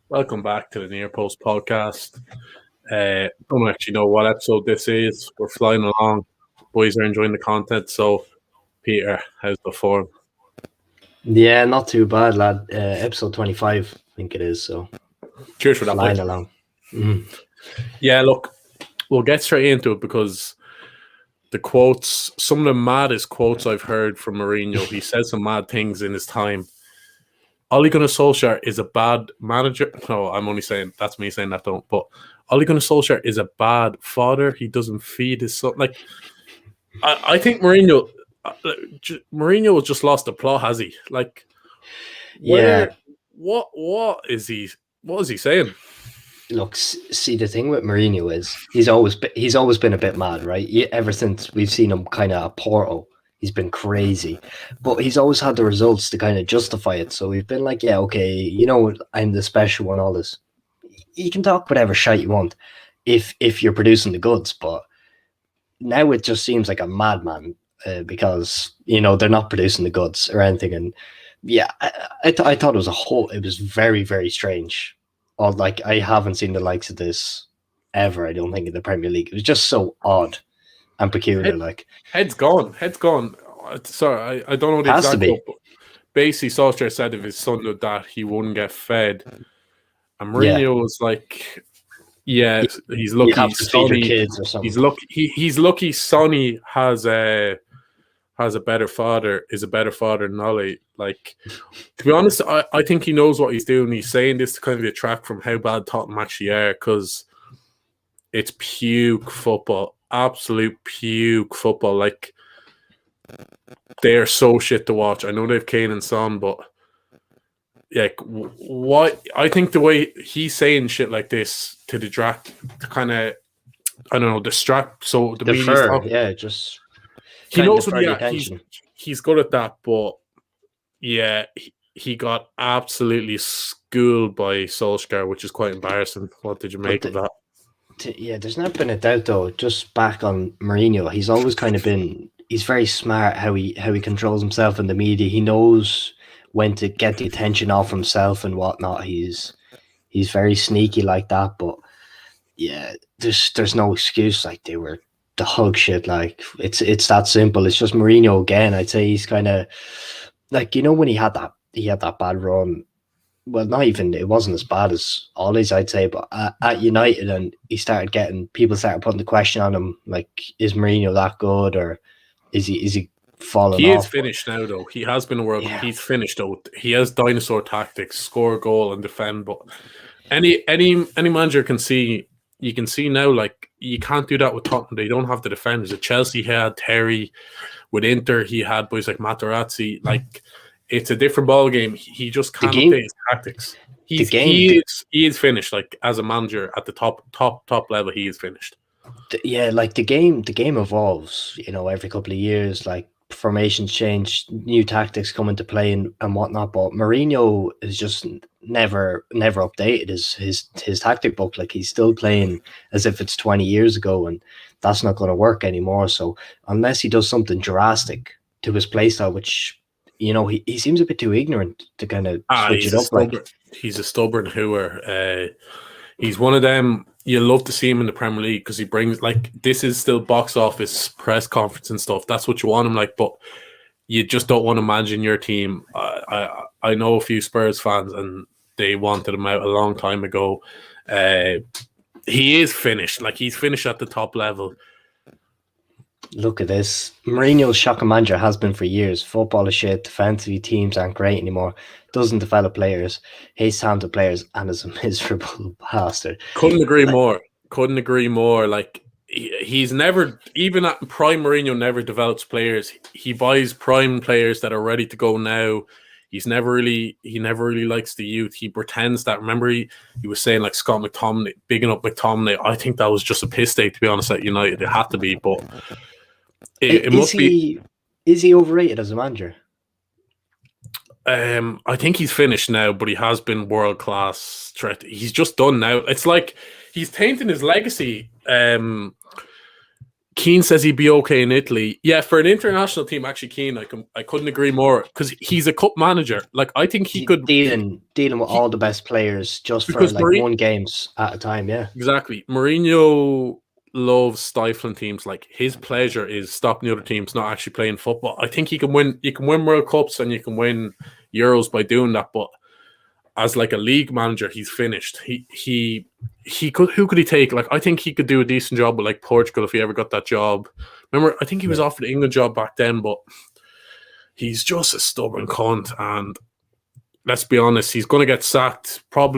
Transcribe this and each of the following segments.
Welcome back to the Near Post podcast. Don't actually know what episode this is. We're flying along. Boys are enjoying the content. So, Peter, how's the form? Yeah, not too bad, lad. Episode 25, I think it is. So, Cheers for that, flying boy. along. Yeah, look, we'll get straight into it because the quotes, some of the maddest quotes I've heard from Mourinho. He says some mad things in his time. Ole Gunnar Solskjaer is a bad manager. No, I'm only saying that's me saying that. Don't. But Ole Gunnar Solskjaer is a bad father. He doesn't feed his son. Like, I think Mourinho has just lost the plot, has he? Like, Yeah. What is he? What is he saying? Look, see, the thing with Mourinho is he's always been a bit mad, right? Ever since we've seen him kind of at Porto, he's been crazy, but he's always had the results to kind of justify it. So we've been like, yeah, okay, I'm the special one. All this, you can talk whatever shite you want, if you're producing the goods. But now it just seems like a madman because they're not producing the goods or anything. And yeah, I thought it was very, very strange. Or like, I haven't seen the likes of this ever. I don't think in the Premier League. It was just so odd and peculiar. Head's gone. Sorry, I don't know the exact quote, but basically Solskjaer said if his son did that, he wouldn't get fed. And Mourinho was like, yeah, he's lucky. Sonny, kids or something. He's lucky. Sonny has a better father. Is a better father than Ole. Like, to be honest, I think he knows what he's doing. He's saying this to kind of detract from how bad Tottenham actually are, because it's puke football, absolute puke football. Like, they're so shit to watch. I know they've Kane and Son, but like, what I think the way he's saying shit like this to detract, to kind of, I don't know, distract. So the media's talking. Yeah, just he knows what he's good at that, but yeah, he got absolutely schooled by Solskjaer, which is quite embarrassing. What did you make of that? Yeah, there's not been a doubt though. Just back on Mourinho, he's always kind of been. He's very smart how he controls himself in the media. He knows when to get the attention off himself and whatnot. He's very sneaky like that. But yeah, there's no excuse. Like, they were the hug shit. Like, it's that simple. It's just Mourinho again. I'd say he's kind of like, when he had that bad run. Well, not even, it wasn't as bad as Ollie's, I'd say, but at United, and people started putting the question on him, like, is Mourinho that good, or is he falling off? He is finished now, though. He has been a World Cup. He's finished, though. He has dinosaur tactics, score a goal and defend, but any manager can see, you can see now, like, you can't do that with Tottenham. They don't have the defenders. At Chelsea, he had Terry. With Inter, he had boys like Materazzi. Like, it's a different ball game. He just can't play his tactics. He is finished. Like, as a manager at the top level, he is finished. Like, the game evolves. Every couple of years, like, formations change, new tactics come into play and whatnot. But Mourinho is just never updated his tactic book. Like, he's still playing as if it's 20 years ago, and that's not going to work anymore. So unless he does something drastic to his playstyle, which he seems a bit too ignorant to kind of switch it up. He's a stubborn hooer. He's one of them. You love to see him in the Premier League because he brings, like, this is still box office press conference and stuff. That's what you want him like, but you just don't want to manage your team. I know a few Spurs fans, and they wanted him out a long time ago. He is finished. Like, he's finished at the top level. Look at this. Mourinho's shocking manager has been for years. Football is shit. Defensive teams aren't great anymore. Doesn't develop players. Hates talented players, and is a miserable bastard. Couldn't agree more. Like, he's never, even at prime Mourinho, never develops players. He buys prime players that are ready to go now. He never really likes the youth. He pretends that. Remember, he was saying, like, Scott McTominay, bigging up McTominay. I think that was just a piss take, to be honest, at United. It had to be, but it must be. Is he overrated as a manager? I think he's finished now, but he has been world class. He's just done now. It's like he's tainting his legacy. Keane says he'd be okay in Italy. Yeah, for an international team, actually, Keane, I couldn't agree more because he's a cup manager. Like, I think he could dealing with all the best players just for because like one games at a time. Yeah, exactly. Mourinho loves stifling teams. Like, his pleasure is stopping the other teams not actually playing football. I think he can win. You can win World Cups and you can win Euros by doing that, but as like a league manager, he's finished. He could. Who could he take? Like, I think he could do a decent job with like Portugal if he ever got that job. Remember, I think he was offered the England job back then, but he's just a stubborn cunt. And let's be honest, he's going to get sacked. They'll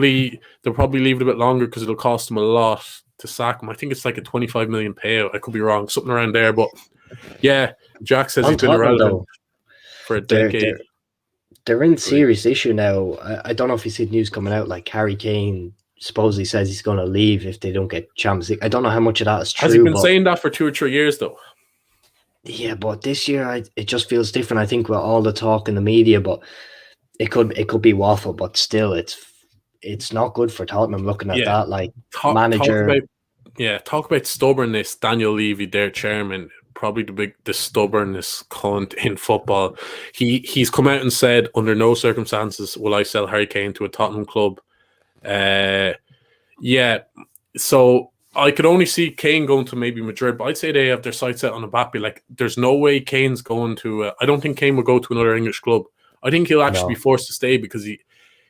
probably leave it a bit longer because it'll cost him a lot to sack him. I think it's like a 25 million payout. I could be wrong, something around there. But yeah, Jack says he's been irrelevant for a decade. They're in serious issue now. I don't know if you see the news coming out, like Harry Kane supposedly says he's going to leave if they don't get Champions League. I don't know how much of that is true. Has he been saying that for 2 or 3 years, though? Yeah, but this year it just feels different. I think with all the talk in the media, but it could be waffle, but still, it's not good for Tottenham looking at that. Like, manager. Talk about stubbornness. Daniel Levy, their chairman, probably the stubbornest cunt in football. He's come out and said, under no circumstances will I sell Harry Kane to a Tottenham club. So I could only see Kane going to maybe Madrid, but I'd say they have their sights set on Mbappe. Like, there's no way Kane's going to. I don't think Kane will go to another English club. I think he'll actually be forced to stay because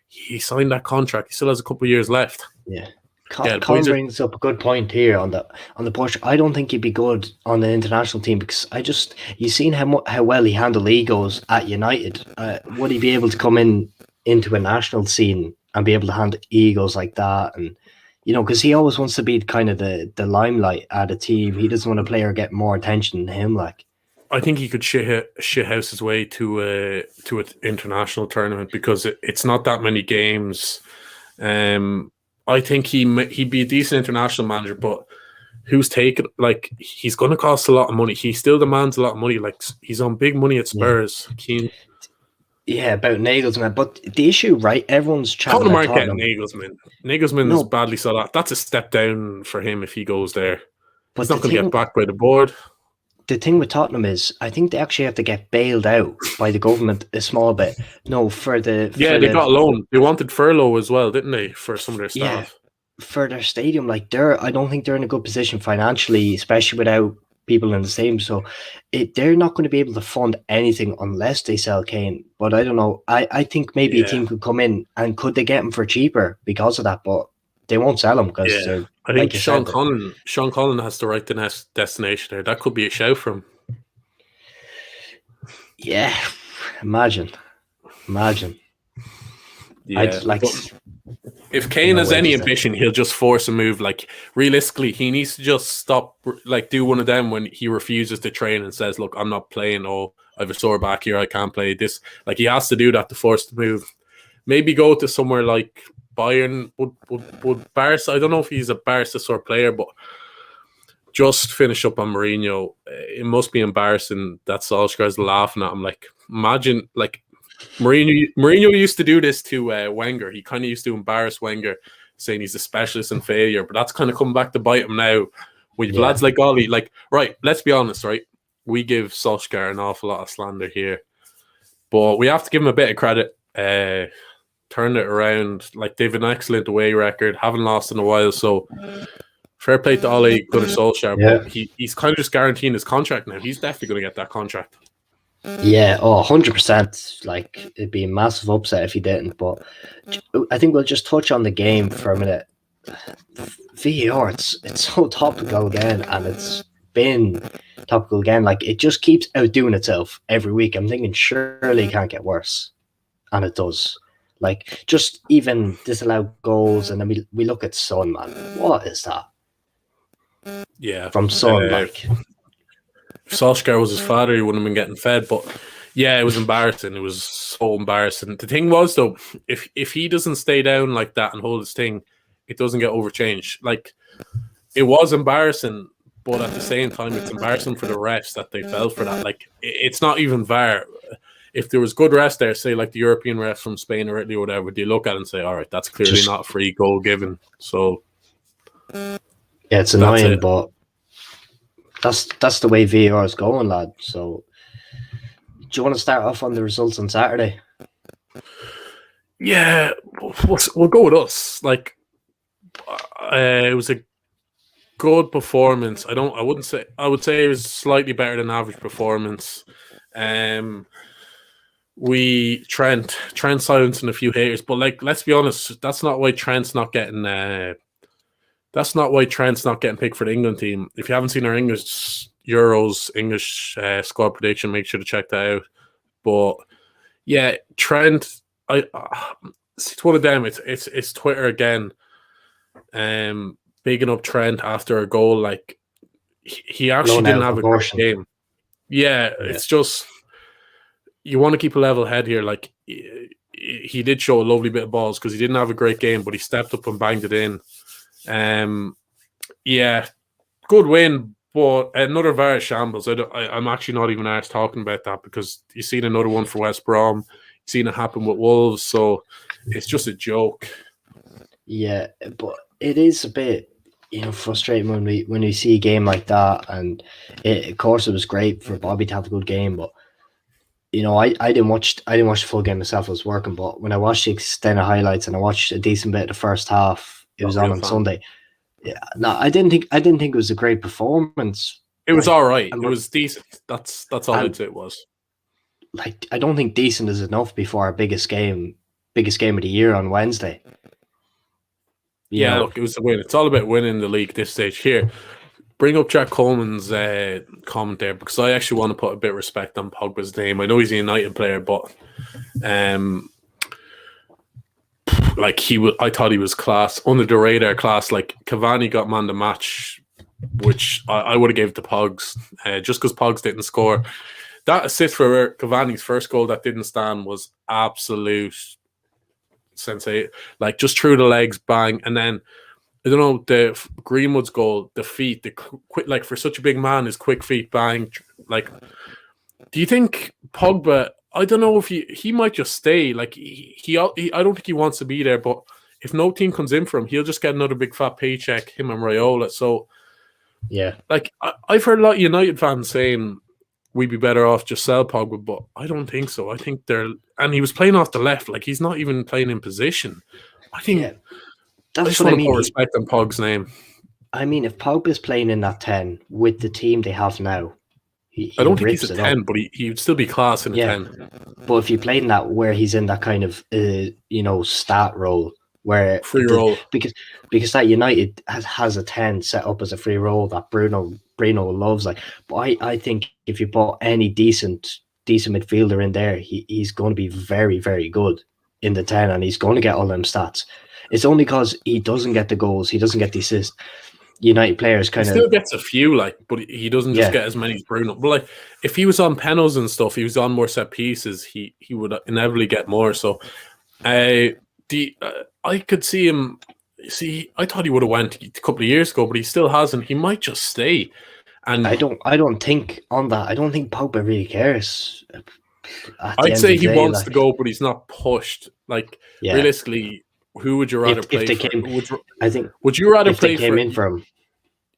he signed that contract. He still has a couple of years left. Yeah. Colin brings up a good point here on the Portugal. I don't think he'd be good on the international team because you've seen how well he handled egos at United. Would he be able to come into a national scene and be able to handle egos like that? And because he always wants to be kind of the limelight at a team. He doesn't want a player get more attention than him. Like, I think he could shit house his way to an international tournament because it's not that many games. I think he'd be a decent international manager, but who's taking? Like, he's going to cost a lot of money. He still demands a lot of money. Like, he's on big money at Spurs. Yeah, about Nagelsmann. But the issue, right? Everyone's chatting about Tottenham. Nagelsmann. Nagelsmann is badly sought after. That's a step down for him if he goes there. But he's not going to get backed by the board. The thing with Tottenham is, I think they actually have to get bailed out by the government a small bit. No, they got a loan. They wanted furlough as well, didn't they, for some of their staff? Yeah, for their stadium. Like, I don't think they're in a good position financially, especially without people in the stadium. So they're not going to be able to fund anything unless they sell Kane. But I don't know. I think maybe a team could come in, and could they get him for cheaper because of that? But they won't sell him because they're. I think Sean Collin has to write the next destination there. That could be a shout for him. Yeah, imagine. Yeah, if Kane has any ambition, he'll just force a move. Like, realistically, he needs to just stop. Like, do one of them when he refuses to train and says, "Look, I'm not playing. Oh, I have a sore back here. I can't play this." Like, he has to do that to force the move. Maybe go to somewhere like Bayern. Would Barca? I don't know if he's a Barca sort of player, but just finish up on Mourinho. It must be embarrassing that Solskjaer's laughing at him. Like, imagine, like, Mourinho used to do this to Wenger. He kind of used to embarrass Wenger, saying he's a specialist in failure. But that's kind of come back to bite him now. With lads like Ollie, like, right, let's be honest, right? We give Solskjaer an awful lot of slander here. But we have to give him a bit of credit. Turned it around. Like, they've an excellent away record, haven't lost in a while. So, fair play to Ollie, good at Solskjaer. Yeah. But he's kind of just guaranteeing his contract now. He's definitely going to get that contract. Yeah, 100%. Like, it'd be a massive upset if he didn't. But I think we'll just touch on the game for a minute. VAR, it's so topical again, and it's been topical again. Like, it just keeps outdoing itself every week. I'm thinking surely it can't get worse, and it does. Like, just even disallowed goals, and then we look at Son, man. What is that? Yeah, from Son, like. If Solskjaer was his father, he wouldn't have been getting fed. But yeah, it was embarrassing. It was so embarrassing. The thing was, though, if he doesn't stay down like that and hold his thing, it doesn't get overchanged. Like, it was embarrassing, but at the same time, it's embarrassing for the refs that they fell for that. Like, it's not even VAR. If there was good refs there, say like the European refs from Spain or Italy or whatever, they look at it and say, all right, that's clearly not a free goal given. So, yeah, it's annoying, but That's the way VAR is going, lad. So, do you want to start off on the results on Saturday? Yeah, we'll go with us. Like, it was a good performance. I would say it was slightly better than average performance. We Trent silencing a few haters, but like, let's be honest, that's not why Trent's not getting picked for the England team. If you haven't seen our English squad prediction, make sure to check that out. But yeah, Trent, it's one of them. It's Twitter again. Bigging up Trent after a goal. Like, he actually didn't have a great game. Yeah, it's just, you want to keep a level head here. Like, he did show a lovely bit of balls because he didn't have a great game, but he stepped up and banged it in. Yeah, good win, but another VAR shambles. I'm actually not even asked talking about that, because you've seen another one for West Brom. You've seen it happen with Wolves, so it's just a joke. Yeah, but it is a bit, frustrating when we see a game like that. And of course, it was great for Bobby to have a good game, but I didn't watch the full game myself. I was working, but when I watched the extended highlights and I watched a decent bit of the first half, it was on Sunday. Yeah, no, I didn't think it was a great performance. It was all right. It was decent. That's all it was. Like, I don't think decent is enough before our biggest game of the year on Wednesday. Look, it was a win. It's all about winning the league this stage. Here, bring up Jack Coleman's comment there, because I actually want to put a bit of respect on Pogba's name. I know he's a United player, but like, I thought he was class, under the radar class. Like, Cavani got man the match, which I would have gave to Pogs, just because Pogs didn't score. That assist for Cavani's first goal that didn't stand was absolute sensation. Like, just through the legs, bang. And then, I don't know, the Greenwood's goal, the feet, the quick, like, for such a big man, his quick feet, bang. Like, do you think Pogba, I don't know if he might just stay. Like, he I don't think he wants to be there, but if no team comes in for him, he'll just get another big fat paycheck, him and Raiola. So, yeah, like, I've heard a lot of United fans saying we'd be better off just sell Pogba, but I don't think so. I think and he was playing off the left, like, he's not even playing in position. I think that's what I mean. Respect on Pog's name. I mean, if Pogba's playing in that 10 with the team they have now, I don't think he's a 10, but he would still be class in a 10. But if you play in that, where he's in that kind of stat role, where free roll, because that United has a 10 set up as a free roll that Bruno loves. Like, but I think if you put any decent midfielder in there, he's going to be very, very good in the 10, and he's going to get all them stats. It's only because he doesn't get the goals, he doesn't get the assists. United players kind of still gets a few, like, but he doesn't just get as many as Bruno. But like, if he was on penalties and stuff, he was on more set pieces, he would inevitably get more. So I could see him. I thought he would have went a couple of years ago, but he still hasn't. He might just stay. And I don't think Pogba really cares. I'd say he wants to go, but he's not pushed. Like, realistically, who would you rather play for? Would you rather play for him?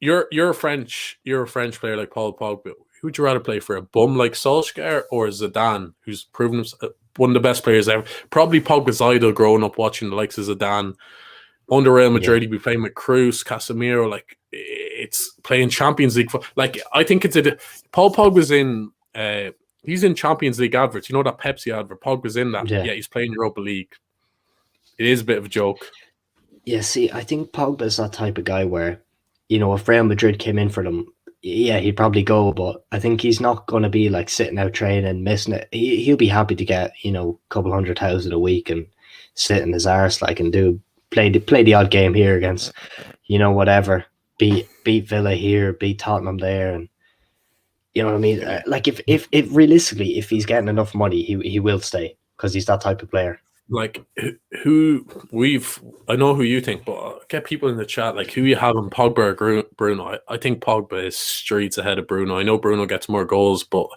You're a French player like Paul Pogba. Who would you rather play for, a bum like Solskjaer or Zidane, who's proven himself one of the best players ever? Probably Pogba's idol growing up watching the likes of Zidane. Under Real Madrid, he'd be playing with Cruz, Casemiro. Like, it's playing Champions League. Like, I think Paul Pogba's in. He's in Champions League adverts. You know that Pepsi advert? Pogba's in that. Yeah, he's playing Europa League. It is a bit of a joke. Yeah, see, I think Pogba's that type of guy where, if Real Madrid came in for them, he'd probably go, but I think he's not going to be like sitting out training, missing it. He'll be happy to get, a couple 100,000 a week and sit in his arse, like, and play the odd game here against, whatever, beat Villa here, beat Tottenham there, and you know what I mean. Like, if realistically, if he's getting enough money, he will stay, because he's that type of player. Like, I know who you think, but get people in the chat, like, who you have in Pogba or Bruno. I think Pogba is streets ahead of Bruno. I know Bruno gets more goals, but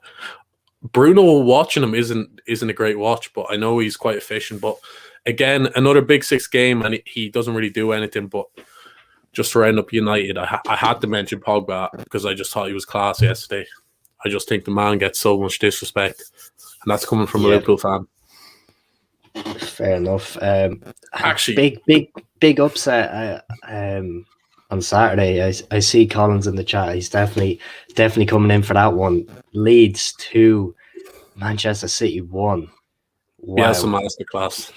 Bruno, watching him isn't a great watch, but I know he's quite efficient. But again, another Big Six game, and he doesn't really do anything. But just to round up United, I had to mention Pogba because I just thought he was class yesterday. I just think the man gets so much disrespect, and that's coming from a Liverpool fan. Fair enough. Actually, big upset on Saturday. I see Collins in the chat. He's definitely coming in for that one. Leeds 2, Manchester City 1. Wow. Bielsa masterclass.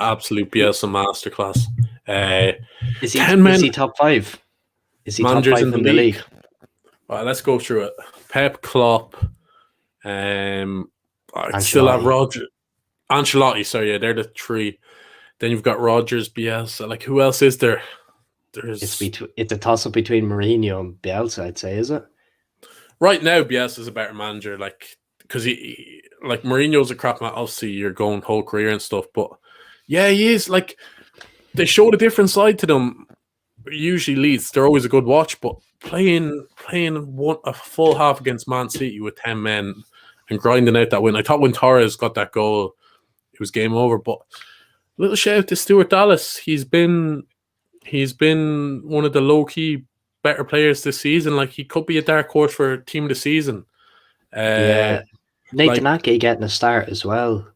Absolute Bielsa masterclass. Is he top 5? Is he top 5 in the league? All right, let's go through it. Pep, Klopp, I still have Roger, Ancelotti. Sorry, yeah, they're the 3. Then you've got Rodgers, Bielsa. Like, who else is there? It's a toss up between Mourinho and Bielsa, I'd say, is it? Right now, Bielsa is a better manager, like, because he like Mourinho's a crap man. Obviously, you're going whole career and stuff, but yeah, he is. Like, they showed a different side to them. Usually, Leeds, they're always a good watch, but playing a full half against Man City with 10 men and grinding out that win. I thought when Torres got that goal, it was game over. But little shout out to Stuart Dallas. He's been one of the low key better players this season. Like, he could be a dark horse for team of the season. Nathan Ake getting a start as well.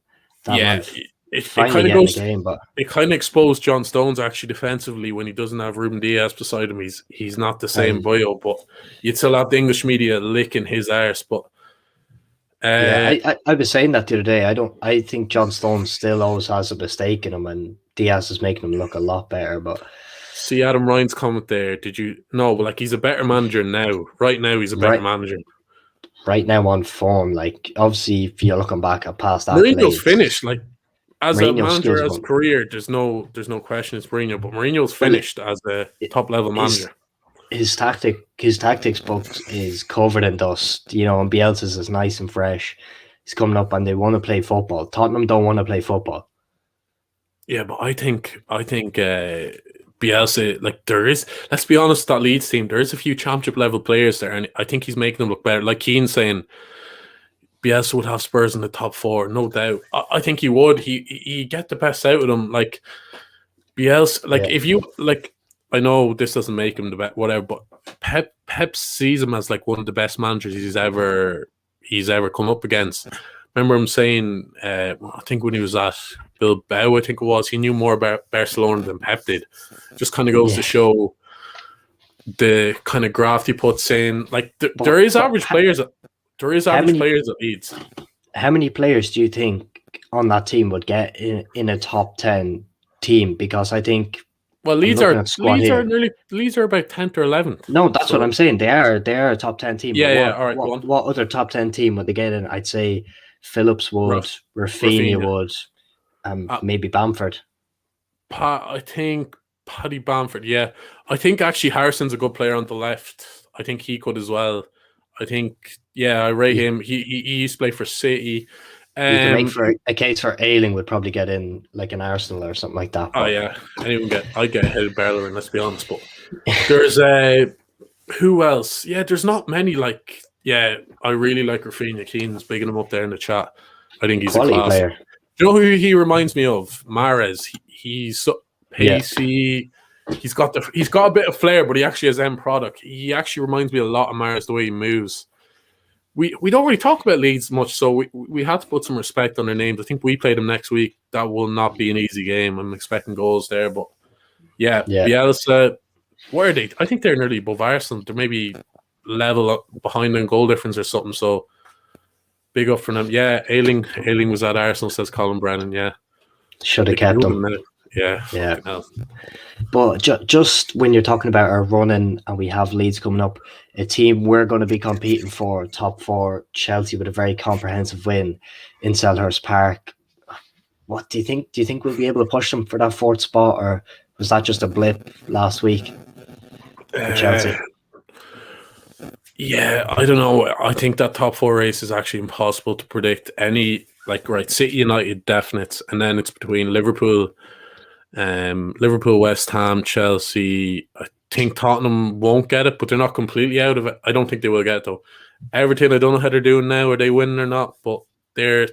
It kind of goes. Game, but it kind of exposed John Stones actually defensively when he doesn't have Ruben Diaz beside him. He's not the same bio, but you'd still have the English media licking his arse. But I was saying that the other day. I think John Stones still always has a mistake in him, and Diaz is making him look a lot better. But see Adam Ryan's comment there. Did you know? Like, he's a better manager now. Right now, he's a better manager. Right now on form, like, obviously, if you're looking back at past Mourinho's finished. Like, as Mourinho's a manager, as a career, there's no question it's Mourinho. But Mourinho's finished as a top level manager. His tactics book is covered in dust. You know, and Bielsa's is nice and fresh. He's coming up and they want to play football. Tottenham don't want to play football. Yeah, but I think Bielsa, like, there is, let's be honest, that Leeds team, there is a few championship level players there, and I think he's making them look better. Like Keane's saying, Bielsa would have Spurs in the top 4, no doubt. I think he would. He get the best out of them. Like, Bielsa, like, if you, like, I know this doesn't make him the best, whatever, but Pep sees him as like one of the best managers he's ever come up against. Remember him saying, I think when he was at Bilbao, I think it was, he knew more about Barcelona than Pep did. Just kind of goes to show the kind of graft he puts in. Like, there is average players at Leeds. How many players do you think on that team would get in a top 10 team? Because I think Leeds are about 10th or 11th. No, that's what I'm saying. They are a top 10 team. Yeah, all right. What other top 10 team would they get in? I'd say Phillips would, Rafinha would, maybe Bamford. I think Paddy Bamford. Yeah, I think actually Harrison's a good player on the left. I think he could as well. I think, I rate him. He used to play for City. You can make for a case for Ayling would probably get in like an Arsenal or something like that. But. Oh yeah, I'd get ahead of Bellerin, let's be honest. But there's who else? Yeah, there's not many. Like, I really like Rafinha. Keane's bigging him up there in the chat. I think he's quality a class player. Do you know who he reminds me of? Mahrez. He's so pacey. Yeah. He's got a bit of flair, but he actually has end product. He actually reminds me a lot of Mahrez, the way he moves. We don't really talk about Leeds much, so we had to put some respect on their names. I think we play them next week. That will not be an easy game. I'm expecting goals there, but Bielsa, where are they? I think they're nearly above Arsenal. They're maybe level up behind in goal difference or something. So big up for them. Yeah, Ayling was at Arsenal, says Colin Brennan. Yeah, should have kept him. Yeah. But just when you're talking about our running and we have Leeds coming up, a team we're going to be competing for top 4, Chelsea, with a very comprehensive win in Selhurst Park. What do you think? Do you think we'll be able to push them for that 4th spot, or was that just a blip last week for Chelsea? Yeah, I don't know. I think that top 4 race is actually impossible to predict. City, United, definites, and then it's between Liverpool, West Ham, Chelsea. I think Tottenham won't get it, but they're not completely out of it. I don't think they will get it though. Everton, I don't know how they're doing now. Are they winning or not? But they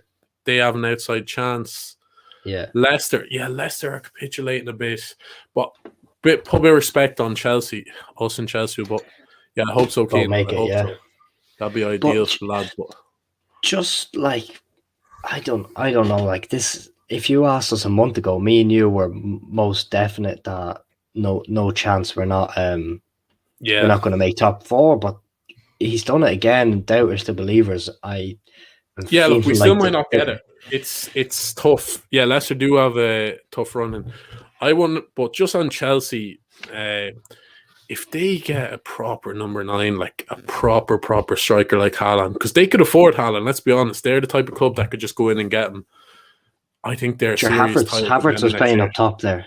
have an outside chance. Yeah. Leicester are capitulating a bit. But put a bit of respect on Chelsea, us and Chelsea, but yeah, I hope so, Won't Keane. make I it, hope yeah. so. That'd be ideal But for the lads. But just like I don't know. Like this, if you asked us a month ago, me and you were most definite that no chance. We're not going to make top four. But he's done it again. Doubters to believers. I am yeah, look, we feeling still like might not get it. It's tough. Yeah, Leicester do have a tough run, and I wouldn't. But just on Chelsea, if they get a proper number 9, like a proper striker like Haaland, because they could afford Haaland. Let's be honest, they're the type of club that could just go in and get him. I think they're Sure, serious title Havertz was contender next playing year. up top there.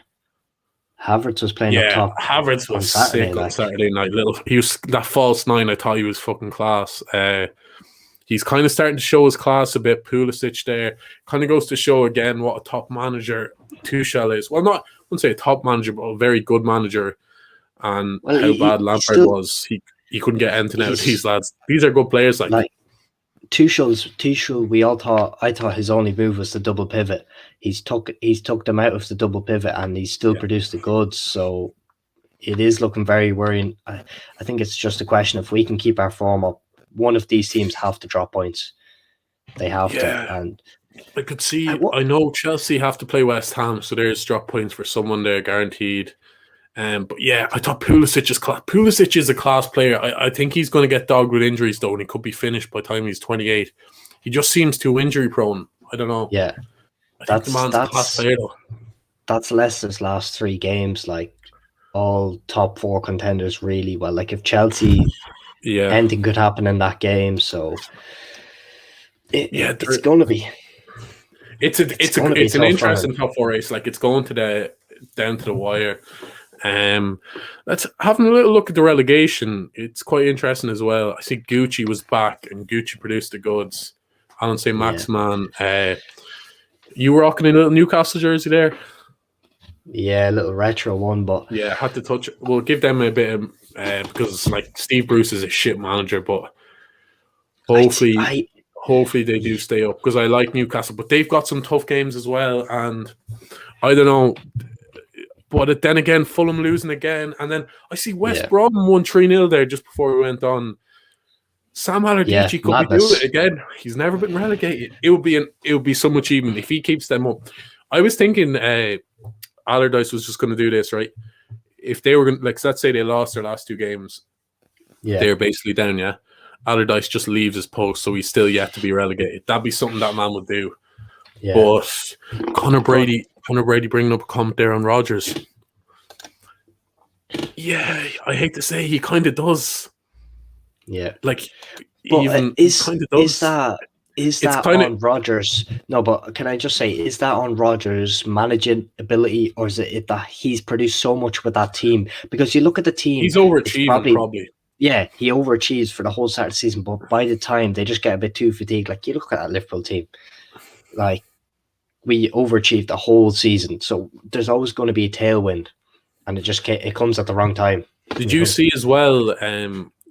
Havertz was playing up Yeah, top Havertz on was Saturday. sick on Saturday night. He was that false 9. I thought he was fucking class. He's kind of starting to show his class a bit. Pulisic there kind of goes to show again what a top manager Tuchel is. Well, I wouldn't say a top manager, but a very good manager. And how bad Lampard was. He couldn't get anything out of these lads. These are good players. Like Tuchel, I thought his only move was the double pivot. He's took them out of the double pivot, and he's still produced the goods. So it is looking very worrying. I think it's just a question if we can keep our form up. One of these teams have to drop points. They have to. And I could see. I know Chelsea have to play West Ham, so there's drop points for someone there guaranteed. But yeah, I thought Pulisic is class. Pulisic is a class player. I think he's going to get dogged with injuries though, and he could be finished by the time he's 28. He just seems too injury prone. I don't know. Yeah, I think the man's a class player though. That's Leicester's last 3 games, like all top 4 contenders really well. Like if Chelsea, anything could happen in that game. So it's going to be. It's an interesting top 4 race. Like it's going to down to the wire. Let's have a little look at the relegation. It's quite interesting as well. I see Gucci was back and Gucci produced the goods. I don't say Maximan. You were rocking a little Newcastle jersey there. Yeah, a little retro one, but yeah, had to touch it. We'll give them a bit of because like Steve Bruce is a shit manager, but hopefully they do stay up because I like Newcastle, but they've got some tough games as well, and I don't know. But then again, Fulham losing again, and then I see West Brom won 3-0 there just before we went on. Sam Allardyce could be doing it again. He's never been relegated. It would be some achievement if he keeps them up. I was thinking Allardyce was just going to do this, right? If they were going, like, let's say they lost their last 2 games, they're basically down. Yeah, Allardyce just leaves his post, so he's still yet to be relegated. That'd be something that man would do. Yeah. But Conor Brady bringing up a comment there on Rodgers. Yeah, I hate to say he kind of does. Yeah, like but even kind of does. Is that on Rodgers? No, but can I just say, is that on Rodgers' managing ability, or is it that he's produced so much with that team? Because you look at the team, he's overachieving probably. Yeah, he overachieves for the whole start of the season, but by the time they just get a bit too fatigued. Like you look at that Liverpool team, like we overachieved the whole season, so there's always going to be a tailwind, and it comes at the wrong time. Did you see as well?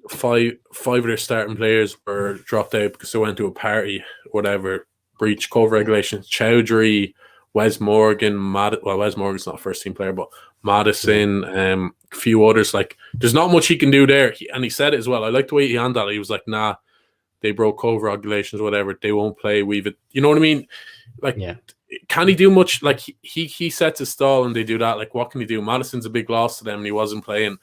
Five of their starting players were dropped out because they went to a party, whatever, breached COVID regulations. Chowdhury, Wes Morgan, Wes Morgan's not a first team player, but Maddison, a few others. Like, there's not much he can do there. And he said it as well. I like the way he handled it. He was like, nah, they broke COVID regulations, whatever. They won't play. You know what I mean? Like, can he do much? Like, he sets a stall and they do that. Like, what can he do? Maddison's a big loss to them and he wasn't playing.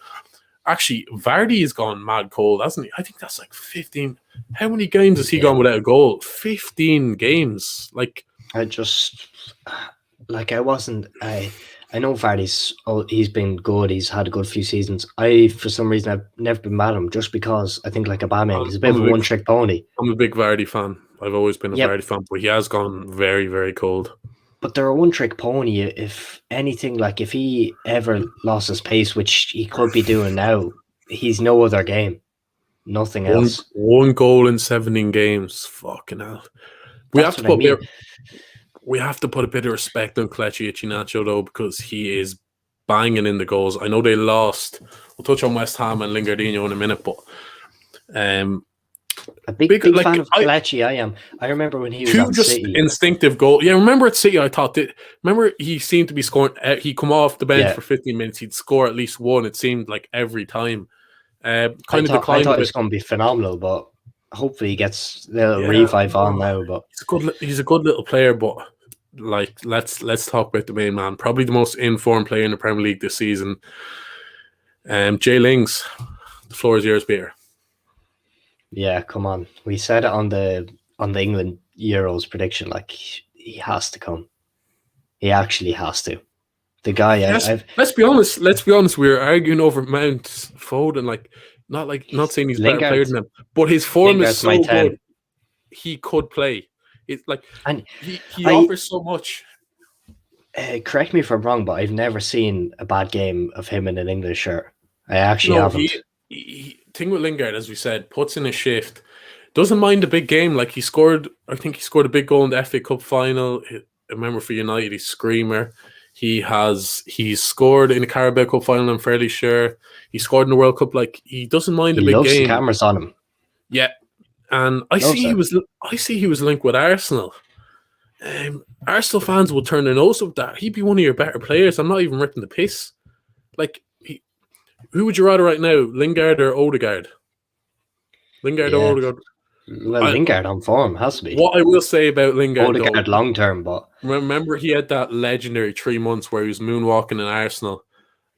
Actually, Vardy has gone mad cold, hasn't he? I think that's like 15. How many games has he gone without a goal? 15 games. Like, I know Vardy's. He's been good. He's had a good few seasons. For some reason, I've never been mad at him just because I think like Aubameyang, he's a bit of a one-trick pony. I'm a big Vardy fan. I've always been a Vardy fan, but he has gone very, very cold. But they're a one-trick pony. If anything, like if he ever lost his pace, which he could be doing now, he's no other game. Nothing else. One goal in 17 games. Fucking hell. We have to put a bit of respect on Kelechi Iheanacho though, because he is banging in the goals. I know they lost. We'll touch on West Ham and Lingardino in a minute, but A big fan of Kelechi. I am. I remember when he was at City. Instinctive goal. Yeah, remember at City, I thought that. Remember he seemed to be scoring. He come off the bench for 15 minutes. He'd score at least one. It seemed like every time. I thought it was going to be phenomenal, but hopefully he gets the revive on now. But he's a good little player. But like, let's talk about the main man. Probably the most informed player in the Premier League this season. Jay Lings, the floor is yours, Peter. Yeah, come on. We said it on the England Euros prediction. Like, he has to come. He actually has to. The guy. Let's be honest. We were arguing over Mount Foden. Like, not saying he's a better player than him, but his form is so good. He could play. It's like, and he offers so much. Correct me if I'm wrong, but I've never seen a bad game of him in an English shirt. I actually haven't. Thing with Lingard, as we said, puts in a shift. Doesn't mind a big game. Like, I think he scored a big goal in the FA Cup final. I remember for United, he's screamer. He's scored in the Carabao Cup final, I'm fairly sure. He scored in the World Cup. Like, he doesn't mind a big game. The cameras on him. Yeah. And I see he was linked with Arsenal. Arsenal fans will turn their nose up that. He'd be one of your better players. I'm not even ripping the piss. Like, who would you rather right now, Lingard or Odegaard? Lingard or Odegaard? Well, Lingard on form has to be. What I will say about Lingard, Odegaard long term, but remember he had that legendary 3 months where he was moonwalking in Arsenal,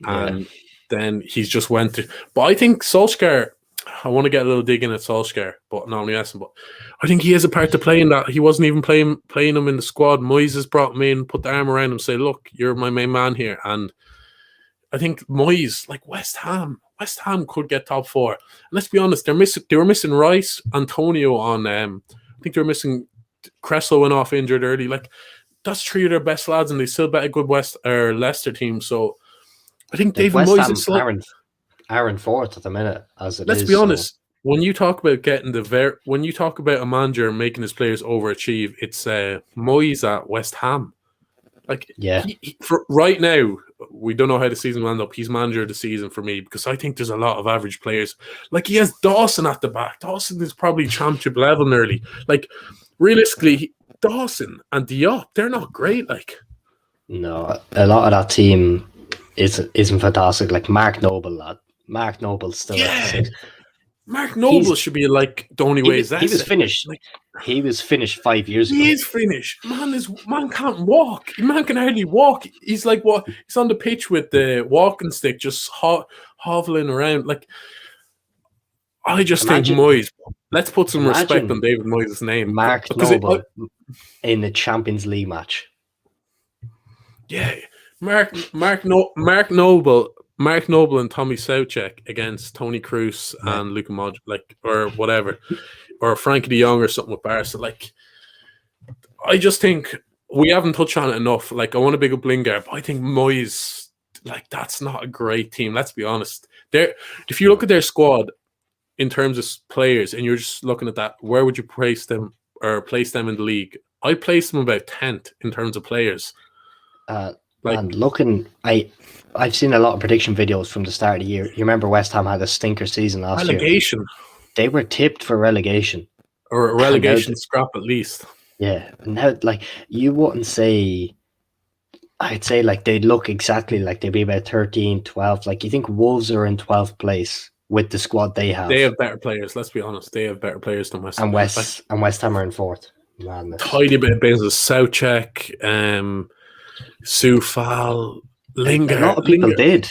and then he's just went to. But I think Solskjaer. I want to get a little dig in at Solskjaer, but not only asking. But I think he has a part to play in that. He wasn't even playing him in the squad. Moyes brought him in, put the arm around him, say, "Look, you're my main man here." And I think Moyes, like West Ham could get top 4. And let's be honest, they were missing Rice, Antonio on. I think they were missing. Cresswell went off injured early. Like, that's 3 of their best lads, and they still bet a good Leicester team. So I think David Moyes is Aaron fourth at the minute, as it Let's be honest. When you talk about when you talk about a manager making his players overachieve, it's Moyes at West Ham. Like, for right now, we don't know how the season will end up. He's manager of the season for me because I think there's a lot of average players. Like, he has Dawson at the back. Dawson is probably championship level nearly. Like, realistically, Dawson and Diop, they're not great. Like, no, a lot of that team isn't fantastic. Like Mark Noble's still. Yeah. Mark Noble should be like the only way is that he was finished. Like, he was finished 5 years ago. He is finished. Man can't walk. Man can hardly walk. He's like what? He's on the pitch with the walking stick, just hoveling around. Like, I just think Moyes. Let's put some respect on David Moyes' name. Mark Noble in the Champions League match. Yeah, Mark Noble and Tommy Soucek against Toni Kroos and Luka Modric, like, or whatever, or Frankie de Jong or something with Barca. Like, I just think we haven't touched on it enough. Like, I want to big up Lingard, but I think Moyes, like, that's not a great team. Let's be honest. If you look at their squad in terms of players, and you're just looking at that, where would you place them in the league? I place them about 10th in terms of players. And looking, I've seen a lot of prediction videos from the start of the year. You remember West Ham had a stinker season last year. Relegation. They were tipped for relegation. Or a relegation scrap at least. Yeah. Now, like, you wouldn't say... I'd say, like, they'd look exactly like they'd be about 13, 12. Like, you think Wolves are in 12th place with the squad they have. They have better players, let's be honest. They have better players than West Ham. And West Ham are in 4th. Madness. Tidy bit of business. Soucek, Soufal, Lingard. A lot of people did.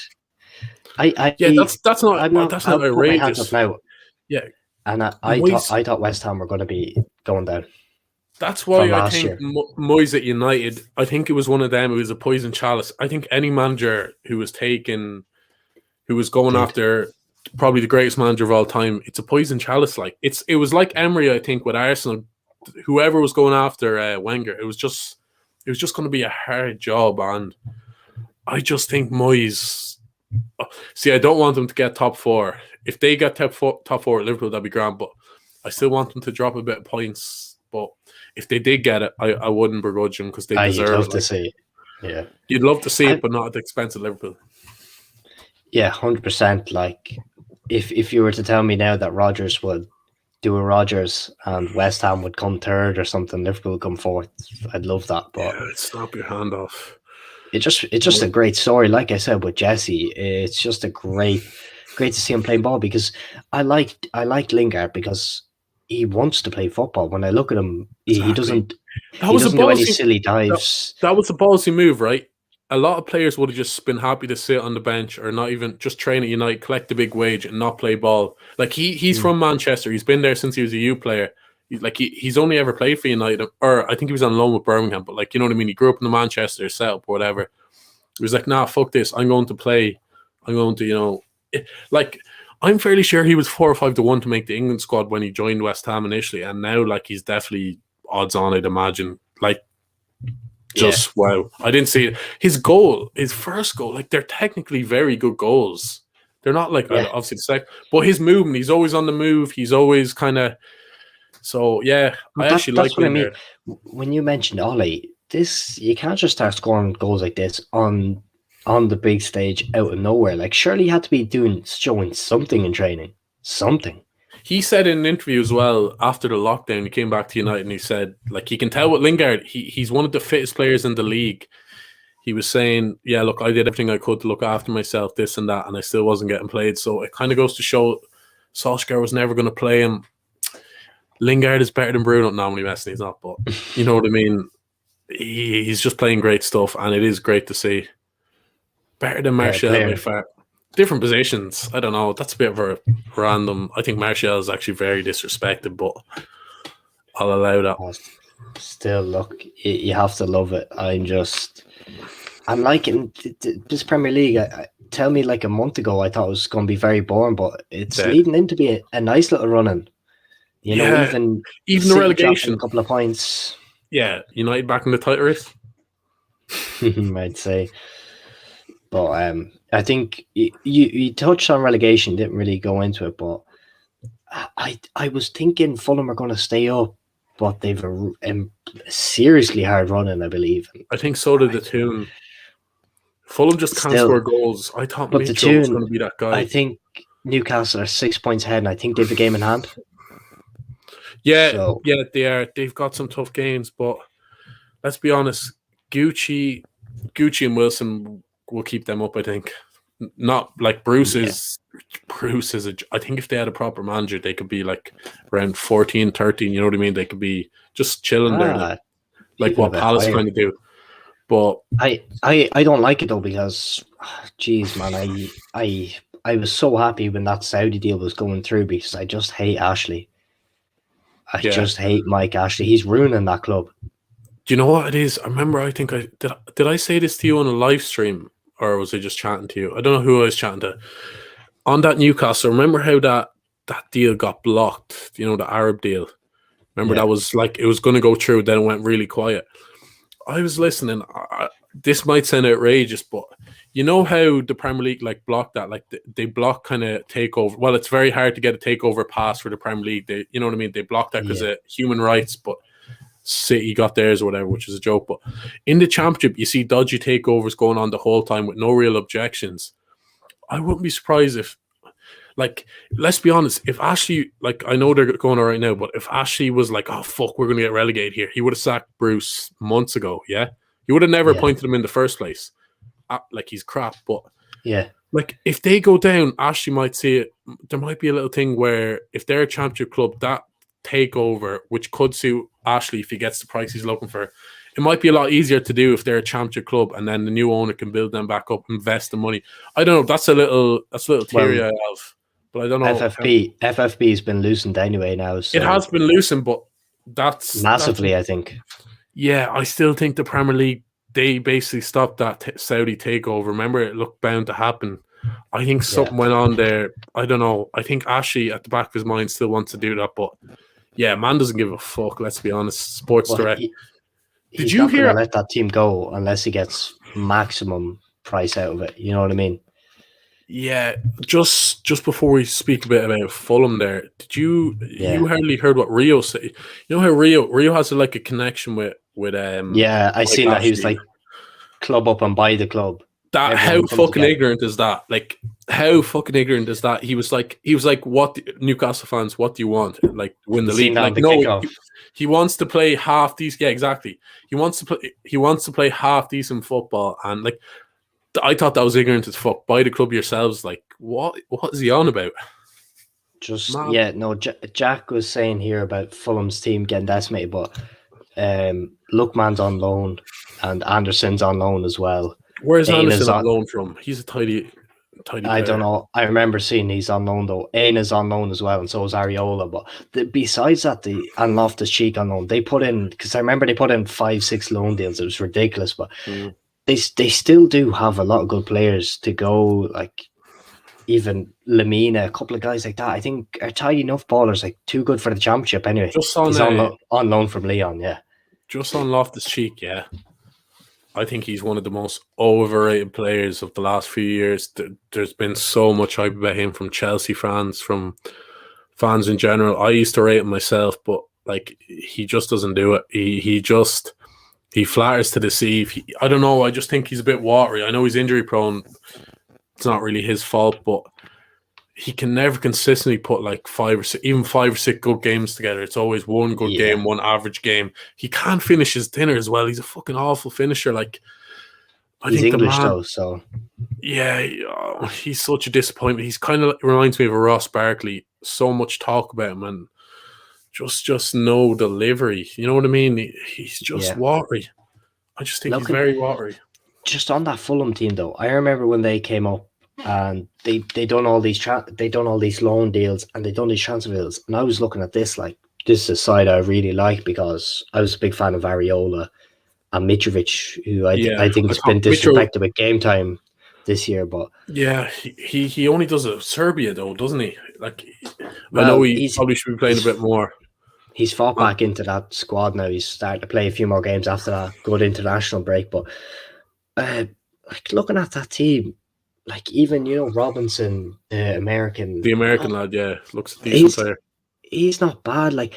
That's not outrageous. Now. Yeah, and I thought West Ham were going to be going down. That's why I think Moyes at United. I think it was one of them. It was a poison chalice. I think any manager who was going after probably the greatest manager of all time, it's a poison chalice. Like, it was like Emery, I think, with Arsenal. Whoever was going after Wenger, it was just going to be a hard job, and I just think Moyes. See, I don't want them to get top 4. If they get top 4 at Liverpool, that'd be grand. But I still want them to drop a bit of points. But if they did get it, I wouldn't begrudge them because they deserve it. You'd love to see it. Yeah, you'd love to see it, but not at the expense of Liverpool. Yeah, 100%. Like, if you were to tell me now that Rodgers would do a Rodgers and West Ham would come third or something, Liverpool would come fourth. I'd love that, but Yeah, snap your hand off. it's just a great story. Like I said with Jesse, it's just a great to see him playing ball because I like Lingard because he wants to play football. When I look at him, he doesn't do any silly dives. That was a ballsy move, right? A lot of players would have just been happy to sit on the bench or not even just train at United, collect the big wage, and not play ball. Like he's from Manchester. He's been there since he was a youth player. He's only ever played for United, or I think he was on loan with Birmingham. But like, you know what I mean? He grew up in the Manchester setup or whatever. He was like, nah, fuck this. I'm going to play. I'm going to, like, I'm fairly sure he was 4 or 5 to 1 to make the England squad when he joined West Ham initially, and now like he's definitely odds on. I'd imagine. Like, just wow. I didn't see it. His first goal. Like, they're technically very good goals. They're not like obviously the second, but his movement. He's always on the move. He's always kind of. So yeah, that's what I mean. When you mentioned Ollie, you can't just start scoring goals like this on the big stage out of nowhere. Like, surely he had to be showing something in training. Something. He said in an interview as well after the lockdown, he came back to United and he said, like, he can tell with Lingard, he's one of the fittest players in the league. He was saying, yeah, look, I did everything I could to look after myself, this and that, and I still wasn't getting played. So it kind of goes to show Solskjaer was never going to play him. Lingard is better than Bruno. No, I'm messing, he's not, but you know what I mean? He's just playing great stuff, and it is great to see. Better than Martial by far. Different positions. I don't know. That's a bit of a random. I think Martial is actually very disrespected, but I'll allow that. Still, look, you have to love it. I'm liking this Premier League. Tell me, like a month ago, I thought it was going to be very boring, but it's leading into be a nice little running. You know, even the relegation, a couple of points. Yeah, United back in the title race. I'd say. But I think you touched on relegation, didn't really go into it, but I was thinking Fulham are going to stay up, but they've a seriously hard running, I believe. I think so did the Toon. Fulham just can't score goals. I thought Mitchell was going to be that guy. I think Newcastle are 6 points ahead, and I think they have a game in hand. Yeah, they are. They've got some tough games, but let's be honest, Gucci and Wilson will keep them up, I think. Not like Bruce is I think if they had a proper manager, they could be like around 14, 13, you know what I mean? They could be just chilling there, like what Palace kind of do. But I don't like it though, because geez, man, I was so happy when that Saudi deal was going through, because I just hate Ashley. I just hate Mike Ashley. He's ruining that club. Do you know what it is? I remember, I think did I say this to you on a live stream, or was I just chatting to you? I don't know who I was chatting to. On that Newcastle, remember how that deal got blocked? You know, the Arab deal. Remember that was like, it was going to go through, then it went really quiet. I was listening. This might sound outrageous, but you know how the Premier League like blocked that? Like they block kind of takeover. Well, it's very hard to get a takeover pass for the Premier League. You know what I mean? They blocked that because of human rights, but City got theirs or whatever, which is a joke. But in the Championship, you see dodgy takeovers going on the whole time with no real objections. I wouldn't be surprised if, like, let's be honest, if Ashley, like, I know they're going on right now, but if Ashley was like, oh, fuck, we're going to get relegated here, he would have sacked Bruce months ago, yeah? He would have never appointed him in the first place. Like, he's crap, but like, if they go down, Ashley might see it. There might be a little thing where if they're a Championship club, that takeover, which could suit Ashley if he gets the price he's looking for, it might be a lot easier to do if they're a Championship club, and then the new owner can build them back up, invest the money. I don't know. That's a little theory I have, but I don't know. FFP has been loosened anyway now. So it has been loosened, but that's massively. I think. Yeah, I still think the Premier League, they basically stopped that Saudi takeover. Remember, it looked bound to happen. I think something went on there. I don't know. I think Ashley, at the back of his mind, still wants to do that, but yeah, man doesn't give a fuck. Let's be honest. Sports Direct. Did you hear? Let that team go unless he gets maximum price out of it. You know what I mean? Yeah. Just before we speak a bit about Fulham, there, did you hardly heard what Rio said? You know how Rio has a connection with I seen that he was like club up and buy the club. That Everyone how comes fucking together. ignorant is that? Like how fucking ignorant is that? He was like, what Newcastle fans? What do you want? Like win the You seen league? that on Like the no, kickoff. he wants to play half decent. Yeah, exactly. He wants to play. He wants to play half decent football, and like I thought that was ignorant as fuck. Buy the club yourselves. Like what? What is he on about? Just Man, yeah, no. Jack was saying here about Fulham's team getting decimated, but Lookman's on loan and Anderson's on loan as well. where's Ain Anderson is on on. loan from? He's a tidy I don't player. know. I remember seeing he's on loan though. Ain is on loan as well, and so is Ariola. But besides that, and Loftus Cheek on loan, they put in because I remember they put in 5-6 loan deals. It was ridiculous, but they still do have a lot of good players to go. Like even Lamina, a couple of guys like that. I think are tidy enough ballers, like too good for the championship. Anyway, Just he's on loan from Leon. Yeah, on Loftus Cheek, yeah. I think he's one of the most overrated players of the last few years. There's been so much hype about him from Chelsea fans, from fans in general. I used to rate him myself, but like he just doesn't do it. He flatters to deceive. I don't know. I just think he's a bit watery. I know he's injury prone. It's not really his fault, but he can never consistently put like 5 or 6 good games together. It's always one good game, one average game. He can't finish his dinner as well. He's a fucking awful finisher. Like he's think English the man, though, so yeah, he's such a disappointment. He's kind of reminds me of a Ross Barkley. So much talk about him and just no delivery. You know what I mean? He's just watery. I just think he's very watery. Just on that Fulham team though, I remember when they came up and they done all these loan deals and they done these transfer deals, and I was looking at this like this is a side I really like because I was a big fan of Ariola and Mitrovic, who I think has been disrespected with game time this year. But yeah, he only does it with Serbia though, doesn't he? Like I know he probably should be playing a bit more. He's fought back into that squad now. He's starting to play a few more games after that good international break. But like looking at that team, like even Robinson, the American lad, yeah, looks a decent player. He's not bad. Like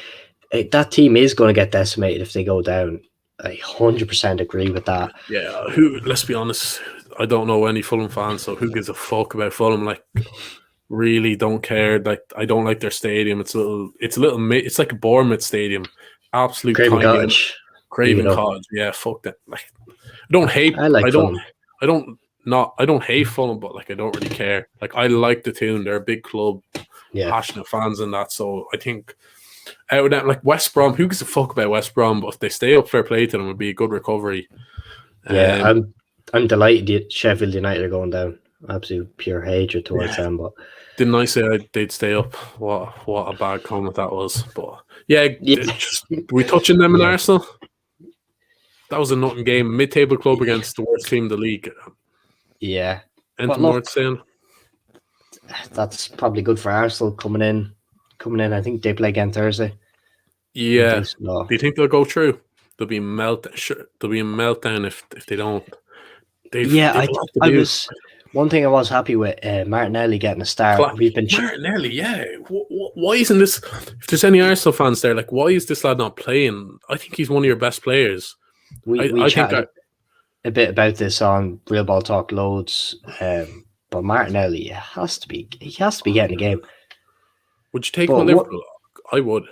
that team is going to get decimated if they go down. I 100% agree with that. Yeah, let's be honest, I don't know any Fulham fans, so who gives a fuck about Fulham? Like, really don't care. Like, I don't like their stadium. It's like a Bournemouth stadium. Absolute Craven Cottage. Craven Cottage. Yeah, fuck that. Like, I don't hate. I don't hate Fulham, but like I don't really care. Like I like the tune. They're a big club, passionate fans and that. So I think out of that, like West Brom, who gives a fuck about West Brom? But if they stay up, fair play to them. It'd be a good recovery. Yeah, I'm delighted Sheffield United are going down. Absolute pure hatred towards them. But didn't I say they'd stay up? What a bad comment that was. But we touching them in Arsenal. That was a nothing game. Mid-table club against the worst team in the league. Yeah. Anything more to say? That's probably good for Arsenal coming in. I think they play again Thursday. Yeah. Do you think they'll go through? There'll be a meltdown if they don't. One thing I was happy with Martinelli getting a start. Martinelli, yeah. Why isn't this? If there's any Arsenal fans there, like, why is this lad not playing? I think he's one of your best players. We chatted a bit about this on Real Ball Talk loads, but Martinelli has to be getting a game. Would you take him on Liverpool? I would.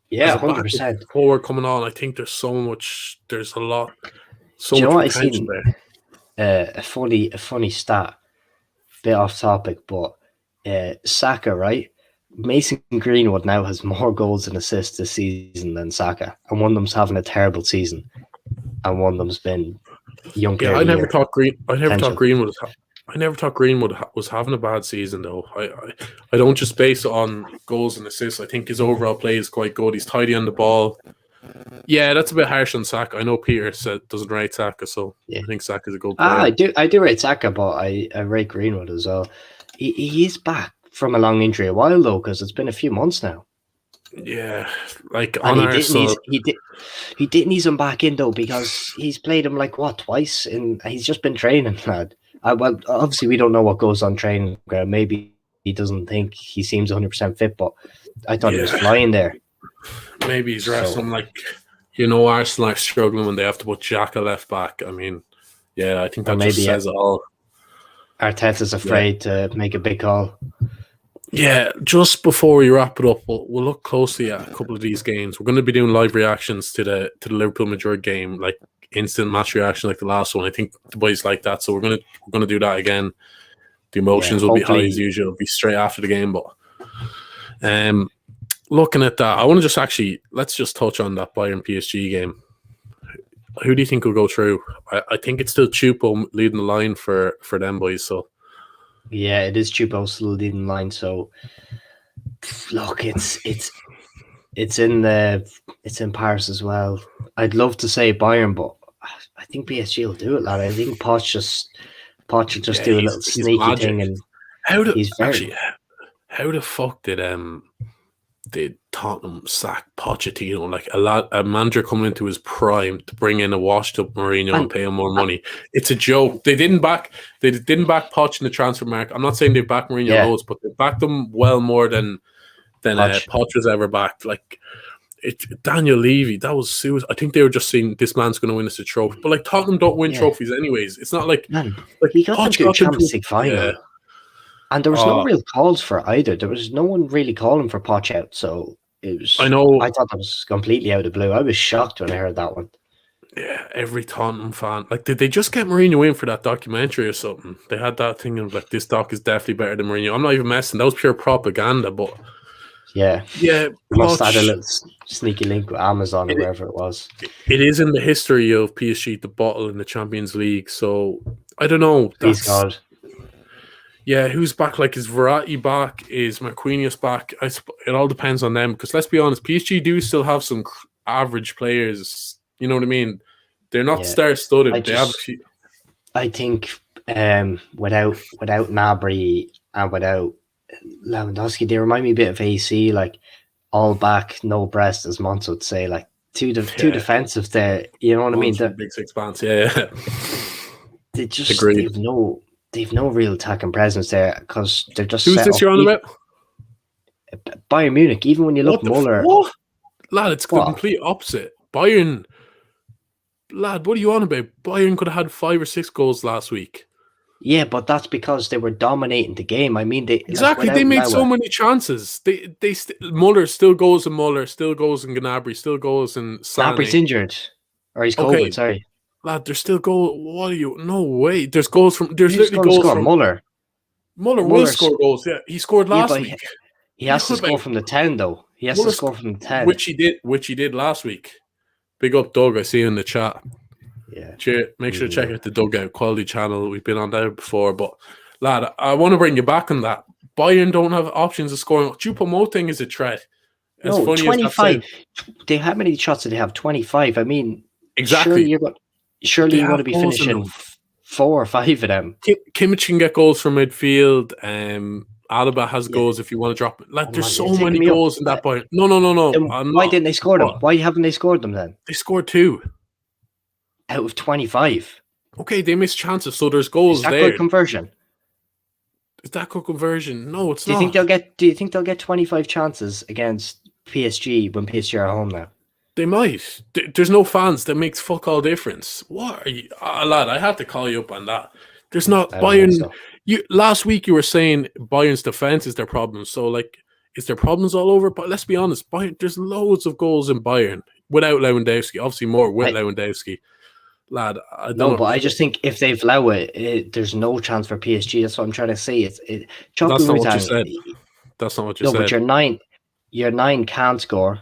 Yeah, 100%. Forward coming on, I think there's so much potential there. A funny stat, bit off topic, but Saka, right? Mason Greenwood now has more goals and assists this season than Saka, and one of them's having a terrible season, and one of them's been young. Yeah, I never thought Greenwood was having a bad season though. I don't just base it on goals and assists. I think his overall play is quite good. He's tidy on the ball. Yeah, that's a bit harsh on Saka. I know Peter doesn't rate Saka, so I think Saka's a good player. I do rate Saka, but I rate Greenwood as well. He's back from a long injury a while though, because it's been a few months now. Yeah, like on Arsenal, he didn't ease him back in though, because he's played him twice, and he's just been training, lad. Well, obviously we don't know what goes on training ground. Maybe he doesn't think he seems 100% fit, but I thought he was flying there. Maybe he's wrestling Arsenal are struggling when they have to put Xhaka left back. I mean, yeah, I think that just says it all. Arteta's afraid to make a big call. Yeah, just before we wrap it up, we'll look closely at a couple of these games. We're going to be doing live reactions to the Liverpool Madrid game, like instant match reaction, like the last one. I think the boys like that, so we're gonna do that again. The emotions will be high as usual. It'll be straight after the game, but looking at that, I want to let's just touch on that Bayern PSG game. Who do you think will go through? I think it's still Choupo leading the line for them boys. So yeah, it is Choupo still leading the line. So look, it's in Paris as well. I'd love to say Bayern, but I think PSG will do it, lad. I think Poch will just do a little sneaky thing, and how the fuck did Tottenham sack Pochettino? Like a manager coming into his prime to bring in a washed up Mourinho and pay him more money. It's a joke. They didn't back Poch in the transfer market. I'm not saying they backed Mourinho loads, but they backed him well more than Poch was ever backed. Like Daniel Levy, that was suicide. I think they were just saying this man's going to win us a trophy. But like Tottenham don't win trophies anyways. It's not like he got them to a Champions League final. Yeah. And there was no real calls for either. There was no one really calling for Poch out. So it was. I know. I thought that was completely out of the blue. I was shocked when I heard that one. Yeah, every Tottenham fan. Like, did they just get Mourinho in for that documentary or something? They had that thing of like, this doc is definitely better than Mourinho. I'm not even messing. That was pure propaganda. But yeah, Poch, must have had a little sneaky link with Amazon or wherever it was. It is in the history of PSG to bottle in the Champions League. So I don't know. Please God. Yeah, who's back? Like, is Verratti back? Is Marquinhos back? It all depends on them. Because let's be honest, PSG do still have some average players. You know what I mean? They're not star-studded. They have a few. I think without Gnabry and without Lewandowski, they remind me a bit of AC. Like all back, no breast, as Monts would say. Like too defensive there. You know what I mean? Big six pants. Yeah. They just they've no real attacking presence there because they're just. Who's this you're on about? Bayern Munich. Even when you look Muller, lad, it's the complete opposite. Bayern, lad, what are you on about? Bayern could have had 5 or 6 goals last week. Yeah, but that's because they were dominating the game. I mean, they made so many chances. Muller still goes in Muller, still goes in Gnabry, still goes in Sané. Gnabry's injured, or he's COVID. Sorry. Lad, there's still goals. What are you? No way. There's goals from. There's literally goals from Muller. Muller will score goals. Yeah, he scored last week. He has to score from the 10, though. He has to score from the 10, which he did last week. Big up, Doug. I see you in the chat. Yeah. Make sure to check out the Dugout quality channel. We've been on there before, but lad, I want to bring you back on that. Bayern don't have options of scoring. Choupo-Moting is a threat. As funny 25. How many shots did they have? 25. I mean, exactly. Surely you're going to be finishing 4 or 5 of them. Kimmich can get goals from midfield. Alaba has goals if you want to drop it. Like, there's so many goals in that Bayern. No. Why didn't they score them? Why haven't they scored them then? They scored 2 out of 25. Okay, they missed chances, so there's goals there. Is that good conversion? Is that good conversion? No, it's not. Do you think they'll get 25 chances against PSG when PSG are home now? They might. There's no fans. That makes fuck all difference. What are you, lad? I had to call you up on that. There's not Bayern. Last week you were saying Bayern's defense is their problem. So like, is there problems all over? But let's be honest, Bayern. There's loads of goals in Bayern without Lewandowski. Obviously more with Lewandowski. Lad, I don't know. But I just think if they've Low there's no chance for PSG. That's what I'm trying to say. That's not what you said. That's not what you said. No, but your 9 can't score.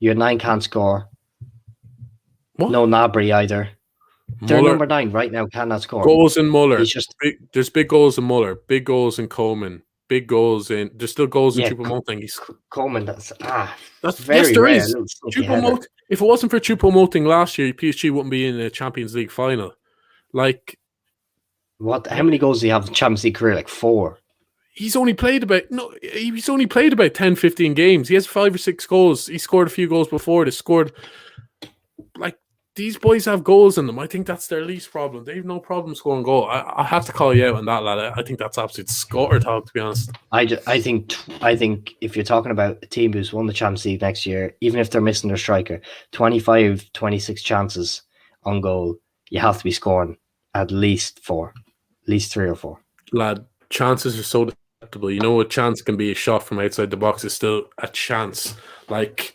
Your 9 can't score. What? No Gnabry either. Their number 9 right now cannot score. Goals in Muller. There's big goals in Muller. Big goals in Coleman. Big goals in. There's still goals in Choupo-Moting. Coleman. That's very rare. Choupo-Moting. If it wasn't for Choupo-Moting last year, PSG wouldn't be in the Champions League final. Like, what? How many goals do you have in the Champions League career? Like 4. He's only played about 10, 15 games. He has 5 or 6 goals. He scored a few goals before. They scored. Like, these boys have goals in them. I think that's their least problem. They have no problem scoring goal. I have to call you out on that, lad. I think that's absolute score talk, to be honest. I think if you're talking about a team who's won the Champions League next year, even if they're missing their striker, 25, 26 chances on goal, you have to be scoring at least 4. At least 3 or 4. Lad, chances are so deceptible. You know, a chance can be a shot from outside the box. It's still a chance. Like,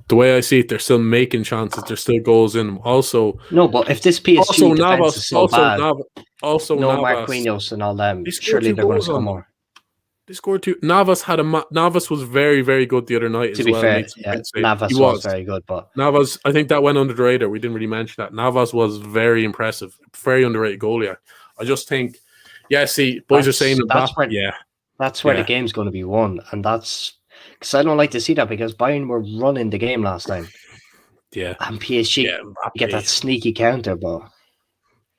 the way I see it, they're still making chances. There's still goals in them. Also, No, but if this PSG defense Navas, is so bad, Navas, Marquinhos and all them, they scored surely 2 they're going to goals score on them. more. They scored 2. Navas was very, very good the other night To as be well. fair, Made some great saves. Navas He was very good, but Navas, I think that went under the radar. We didn't really mention that. Navas was very impressive. Very underrated goalie. I just think, boys are saying Mbappe. That's where the game's going to be won, and that's because I don't like to see that because Bayern were running the game last time. Yeah, and PSG get that sneaky counter, but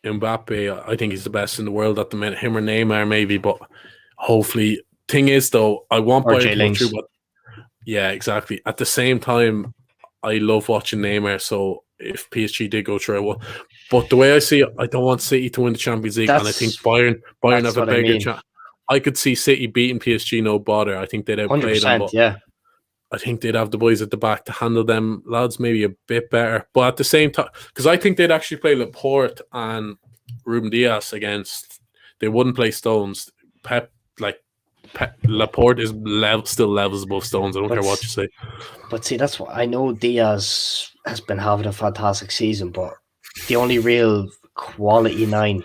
Mbappe, I think he's the best in the world at the minute. Him or Neymar, maybe, but hopefully. Thing is, though, I want Bayern to go through. But yeah, exactly. At the same time, I love watching Neymar. So if PSG did go through, I will. But the way I see it, I don't want City to win the Champions League, and I think Bayern have a bigger chance. I could see City beating PSG, no bother. I think they'd outplay them. But yeah. I think they'd have the boys at the back to handle them lads maybe a bit better. But at the same time, because I think they'd actually play Laporte and Ruben Dias against. They wouldn't play Stones. Laporte is still levels above Stones. I don't care what you say. But see, that's what I know. Diaz has been having a fantastic season, but the only real quality 9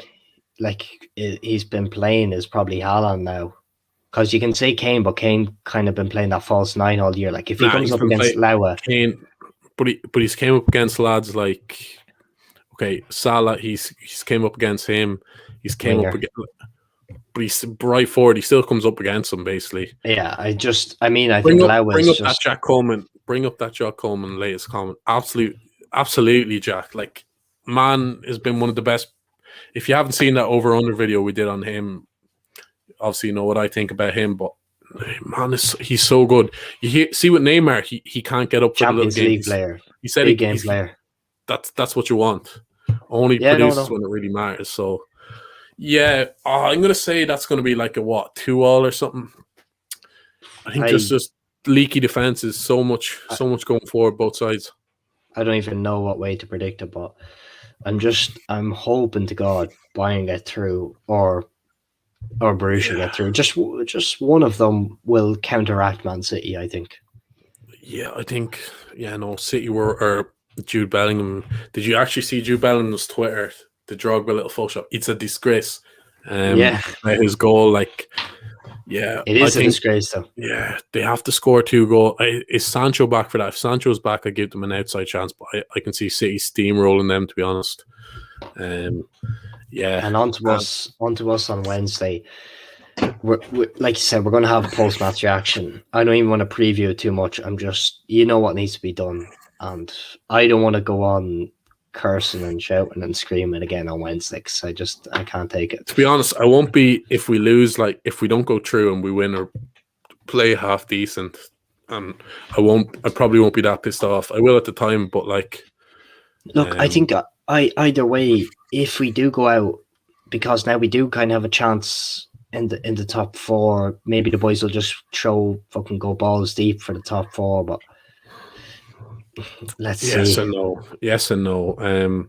he's been playing is probably Haaland now. Because you can say Kane, but Kane kind of been playing that false 9 all year. Like if he comes up against Lauer, Kane, but he's came up against lads like Salah. He's came up against him. He's came up against, but he's right forward. He still comes up against him basically. Yeah, I think Lauer bring up that Jack Coleman. Bring up that Jack Coleman latest comment. Absolutely, Jack. Like, man has been one of the best. If you haven't seen that over/under video we did on him, obviously you know what I think about him, but man, he's see with Neymar, he can't get up for Champions the little League player. He said big game player. That's what you want. Only produces when it really matters. So yeah, I'm gonna say that's gonna be like a 2-2 or something. I think just leaky defense is so much going forward both sides. I don't even know what way to predict it, but I'm hoping to God Bayern get through or Borussia get through. Just one of them will counteract Man City, I think. Yeah, I think City or Jude Bellingham. Did you actually see Jude Bellingham's Twitter? The Drogba little Photoshop. It's a disgrace. His goal, it is a disgrace though. Yeah, they have to score 2 goals. Is Sancho back for that? If Sancho's back, I give them an outside chance, but I can see City steamrolling them, to be honest. And on to us on Wednesday. We're like you said, we're going to have a post-match reaction. I don't even want to preview it too much. I'm just, what needs to be done, and I don't want to go on cursing and shouting and screaming again on Wednesday because I can't take it. To be honest, I won't be if we lose. Like if we don't go through and we win or play half decent, and I probably won't be that pissed off. I will at the time, but look, I think either way, if we do go out, because now we do kind of have a chance in the top 4. Maybe the boys will just fucking go balls deep for the top 4, but. Let's see. Yes and no. I'm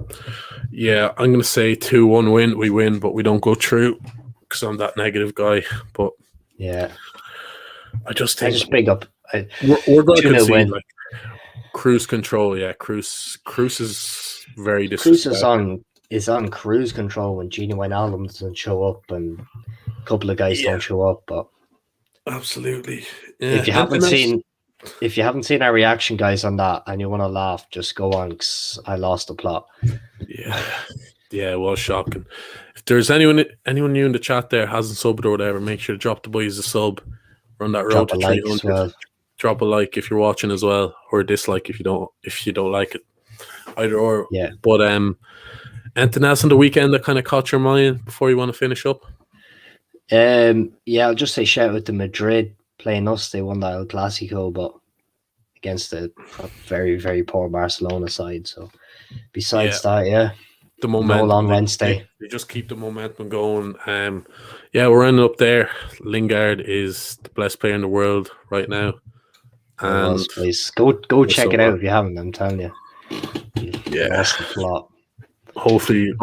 going to say 2-1 win. We win, but we don't go through because I'm that negative guy. But yeah, I just think big up. We're going to concede cruise control. Yeah, Cruz is very disrespectful. Cruz is on cruise control when Gino Wijnaldum doesn't show up and a couple of guys don't show up. But absolutely, if you haven't seen our reaction, guys, on that, and you want to laugh, just go on because I lost the plot. Yeah, it was shocking. If there's anyone new in the chat there hasn't subbed or whatever, make sure to drop the boys a sub. We're on that road to 300. Well. Drop a like if you're watching as well, or a dislike if you don't like it. Either or. Yeah. But anything else on the weekend that kind of caught your mind before you want to finish up? I'll just say shout out to Madrid. Playing us, they won that El Clasico, but against a very, very poor Barcelona side. So, besides that, the momentum on Wednesday. They just keep the momentum going. We're ending up there. Lingard is the best player in the world right now. And please go check it out if you haven't. I'm telling you. Hopefully,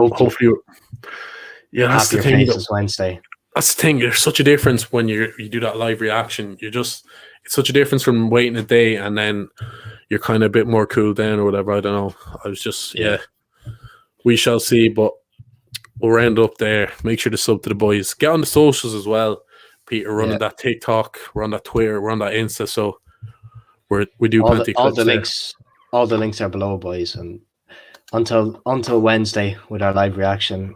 Yeah, that's the happier thing. faces Wednesday. That's the thing. There's such a difference when you do that live reaction. It's such a difference from waiting a day and then you're kind of a bit more cooled down or whatever. I don't know. I was just we shall see. But we'll round up there. Make sure to sub to the boys. Get on the socials as well. Peter, running that TikTok, we're on that Twitter, we're on that Insta. So we do plenty. All the links are below, boys. And until Wednesday with our live reaction.